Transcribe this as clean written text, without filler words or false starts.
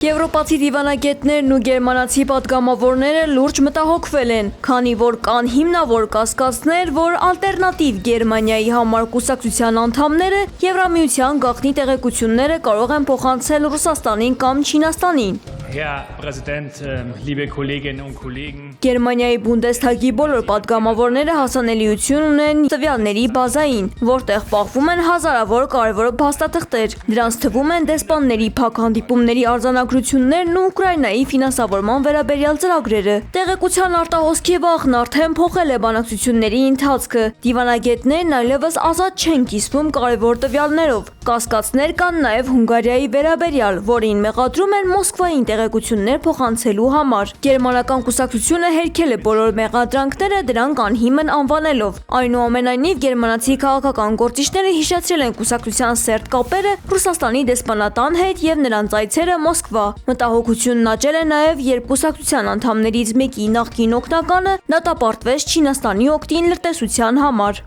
Եվրոպացի դիվանագետներն ու գերմանացի պատգամավորները լուրջ մտահոգվել են, քանի որ կան հիմնավոր կասկածներ, որ ալտերնատիվ Գերմանիայի համար կուսակցության անդամները Եվրամիության գաղտնի տեղեկությունները կարող են փոխանցել Ռուսաստանին կամ Չինաստանին։ Herr Präsident, liebe Kolleginnen und Kollegen. Գերմանիայի Բունդեսթագի բոլոր պատգամավորները հասանելիություն ունեն տվյալների բազային, որտեղ պահվում են հազարավոր կարևոր փաստաթղթեր։ Դրանց թվում են դեսպանների փակ հանդիպումների արձանագրություններն ու Ուկրաինայի ֆինանսավորման վերաբերյալ ծրագրերը։ Տեղեկության արտահոսքի վաղն արդեն փոխել է բանակցությունների ընթացքը։ Դիվանագետներն այլևս ազատ չեն կիսվում կարևոր տվյալներով։ Կասկածներ կան նաև Հունգարիայի վերաբերյալ, որին մեղադրում են Մոսկվային տեղեկություններ փոխանցելու համար։ Գերմանական կուսակցությունը հերքել է բոլոր մեղադրանքները դրանք անհիմն անվանելով։ Այնուամենայնիվ գերմանացի քաղաքական գործիչները հիշեցրել են կուսակցության սերտ կապերը Ռուսաստանի դեսպանատան հետ եւ նրանց այցերը Մոսկվա։ Մտահոգությունն աճել է նաև երբ կուսակցության անդամներից մեկի նախկին օգնականը դատապարտվեց Չինաստանի օգտին լրտեսության համար։